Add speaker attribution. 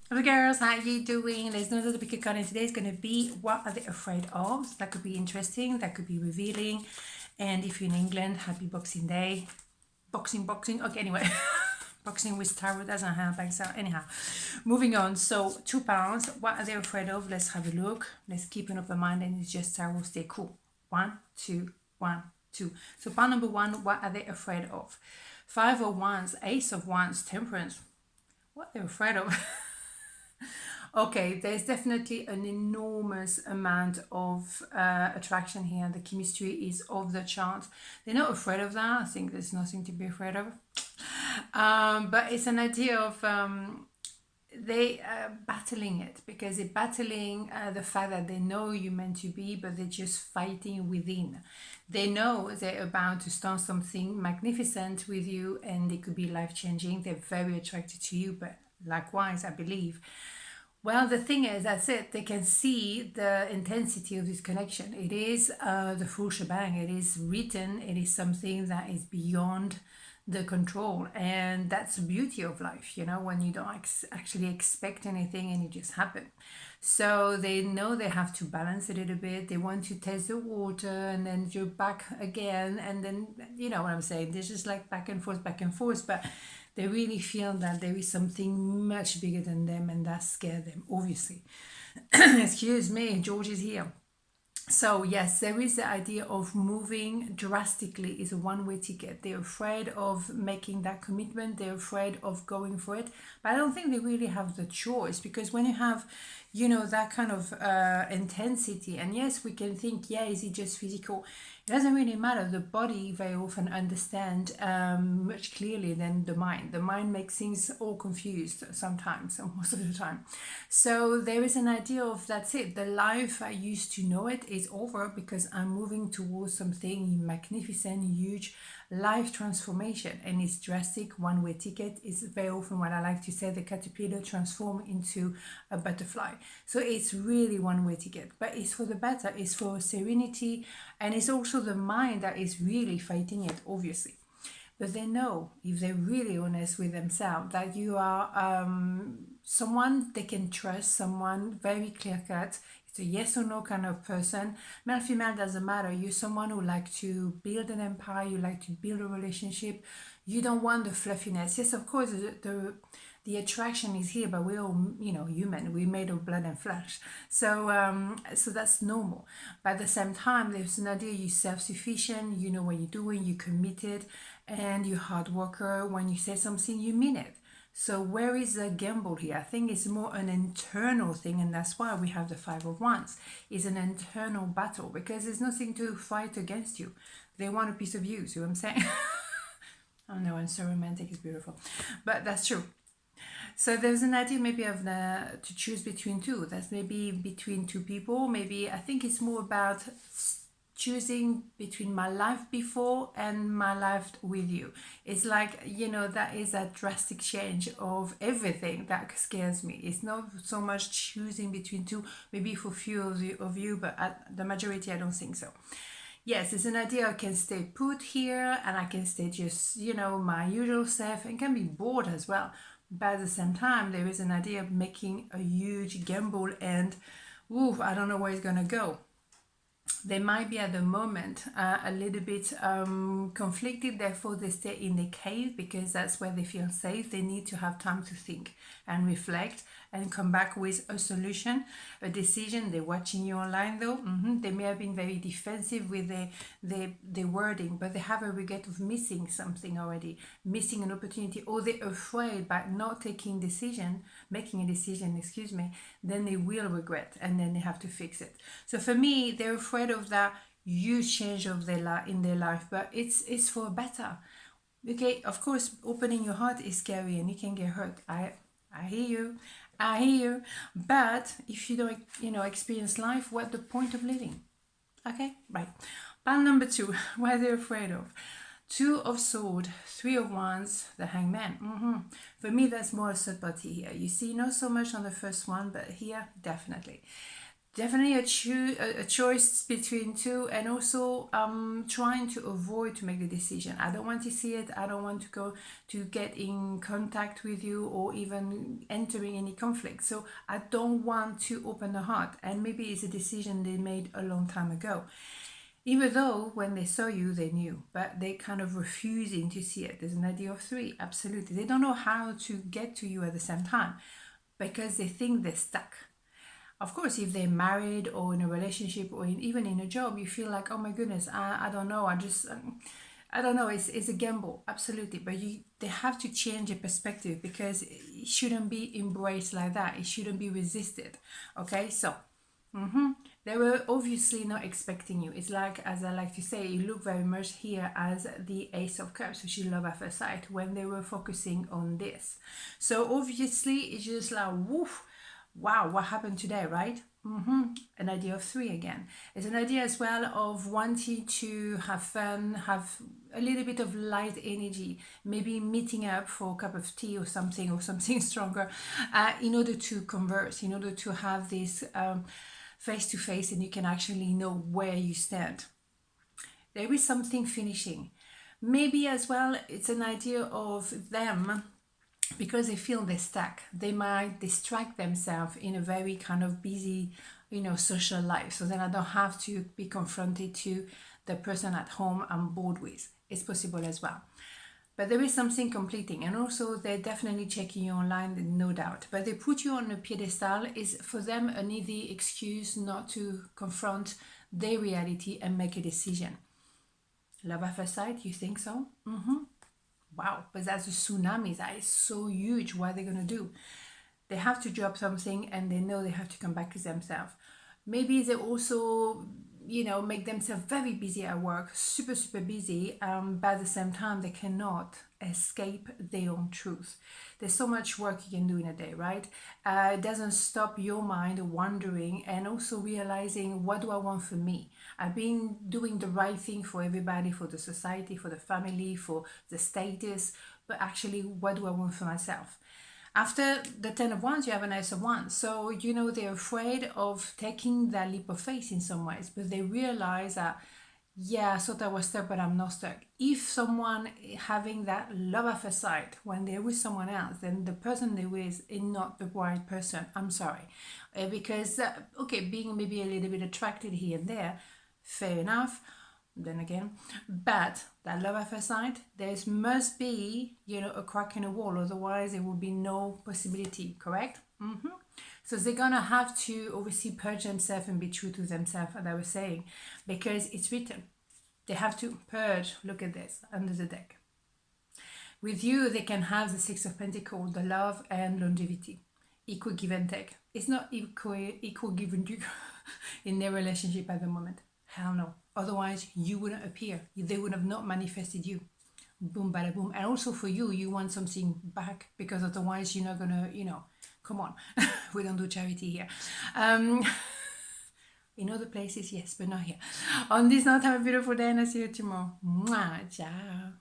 Speaker 1: Hello girls, how you doing? There's no other pick card, and today is going to be what are they afraid of? That could be interesting, that could be revealing. And if you're in England, happy Boxing Day. Boxing. Okay, anyway. Boxing with tarot doesn't help, like so. Anyhow, moving on. So, £2. What are they afraid of? Let's have a look. Let's keep an open mind, and it's just tarot. Stay cool. 1, 2, 1, 2. So, pound number 1, what are they afraid of? Five of Wands, Ace of Wands, Temperance. What they're afraid of? Okay, there's definitely an enormous amount of attraction here. The chemistry is off the chart. They're not afraid of that. I think there's nothing to be afraid of. But it's an idea of they battling it, because they're battling the fact that they know you're meant to be, but they're just fighting within. They know they're about to start something magnificent with you, and it could be life-changing. They're very attracted to you, but likewise, I believe. Well, the thing is, that's it. They can see the intensity of this connection. It is the full shebang. It is written. It is something that is beyond the control. And that's the beauty of life, when you don't actually expect anything and it just happens. So they know they have to balance it a little bit. They want to test the water and then you're back again. And then, you know what I'm saying? There's just like back and forth, back and forth. But they really feel that there is something much bigger than them, and that scares them, obviously. Excuse me, George is here. So yes, there is the idea of moving drastically is a one-way ticket. They're afraid of making that commitment. They're afraid of going for it. But I don't think they really have the choice, because when you have, that kind of intensity, and yes, we can think, yeah, is it just physical? It doesn't really matter. The body very often understands much clearly than the mind. The mind makes things all confused sometimes, or most of the time. So there is an idea of, that's it. The life I used to know it is over, because I'm moving towards something magnificent, huge, life transformation, and it's drastic. One-way ticket is very often what I like to say, the caterpillar transform into a butterfly. So it's really one-way ticket, but it's for the better, it's for serenity, and it's also the mind that is really fighting it, obviously. But they know, if they're really honest with themselves, that you are someone they can trust, someone very clear cut. It's a yes or no kind of person. Male, female, doesn't matter. You're someone who like to build an empire, you like to build a relationship. You don't want the fluffiness. Yes, of course, the attraction is here, but we're all, human. We're made of blood and flesh. So that's normal. But at the same time, there's an idea you're self-sufficient, you know what you're doing, you're committed, and you're hard worker. When you say something, you mean it. So where is the gamble here? I think it's more an internal thing, and that's why we have the Five of Wands. It's an internal battle, because there's nothing to fight against you. They want a piece of you, see what I'm saying? Oh no, and so romantic is beautiful. But that's true. So there's an idea maybe of to choose between two. That's maybe between two people. Maybe I think it's more about choosing between my life before and my life with you. It's like, that is a drastic change of everything that scares me. It's not so much choosing between two, maybe for few of you, but the majority, I don't think so. Yes, it's an idea I can stay put here, and I can stay just, my usual self, and can be bored as well. But at the same time, there is an idea of making a huge gamble, and I don't know where it's gonna go. They might be at the moment a little bit conflicted, therefore they stay in the cave, because that's where they feel safe. They need to have time to think and reflect and come back with a solution, a decision. They're watching you online though. They may have been very defensive with their wording, but they have a regret of missing something already, missing an opportunity, or they're afraid by not making a decision, then they will regret, and then they have to fix it. So for me, they're afraid of that huge change of in their life, but it's for better. Okay, of course, opening your heart is scary and you can get hurt. I hear you. But if you don't, experience life, what the point of living? Okay, right. Pile number 2, what are they afraid of? 2 of Swords, 3 of Wands, the Hangman. For me, that's more a third party here. You see, not so much on the first one, but here, definitely. definitely a choice between two, and also trying to avoid to make the decision. I don't want to see it. I don't want to go to get in contact with you or even entering any conflict. So I don't want to open the heart, and maybe it's a decision they made a long time ago, even though when they saw you they knew, but they kind of refusing to see it. There's an idea of three. Absolutely, they don't know how to get to you at the same time because they think they're stuck. Of course, if they're married or in a relationship or even in a job, you feel like, oh my goodness, I don't know, I don't know, it's a gamble, absolutely. But they have to change their perspective, because it shouldn't be embraced like that. It shouldn't be resisted. Okay, so they were obviously not expecting you. It's like, as I like to say, you look very much here as the Ace of Cups, which is love at first sight, when they were focusing on this. So obviously, it's just like, woof. Wow, what happened today, right? An idea of three again. It's an idea as well of wanting to have fun, have a little bit of light energy, maybe meeting up for a cup of tea or something stronger, in order to converse, in order to have this face to face, and you can actually know where you stand. There is something finishing. Maybe as well, it's an idea of them, because they feel they're stuck, they might distract themselves in a very kind of busy, social life. So then I don't have to be confronted to the person at home I'm bored with. It's possible as well. But there is something completing, and also they're definitely checking you online, no doubt. But they put you on a pedestal is for them an easy excuse not to confront their reality and make a decision. Love at first sight, you think so? Wow, but that's a tsunami. That is so huge. What are they going to do? They have to drop something, and they know they have to come back to themselves. Maybe they also, make themselves very busy at work, super, super busy, but at the same time, they cannot escape their own truth. There's so much work you can do in a day, right? It doesn't stop your mind wandering, and also realizing, what do I want for me? I've been doing the right thing for everybody, for the society, for the family, for the status, but actually, what do I want for myself? After the Ten of Wands, you have an Ace of Wands. So, they're afraid of taking that leap of faith in some ways, but they realize that, yeah, I thought I was stuck, but I'm not stuck. If someone having that love at first sight when they're with someone else, then the person they're with is not the right person. I'm sorry. Because, being maybe a little bit attracted here and there, fair enough. Then again, but that love at first sight, there must be, a crack in the wall. Otherwise, there will be no possibility, correct? So they're gonna have to obviously purge themselves and be true to themselves, as I was saying, because it's written. They have to purge. Look at this under the deck. With you, they can have the Six of Pentacles, the love and longevity, equal give and take. It's not equal give and take in their relationship at the moment. Hell no. Otherwise, you wouldn't appear. They would have not manifested you. Boom, bada boom. And also for you, you want something back, because otherwise you're not gonna, come on. We don't do charity here. In other places, yes, but not here. On this note, have a beautiful day, and I'll see you tomorrow. Mwah, ciao.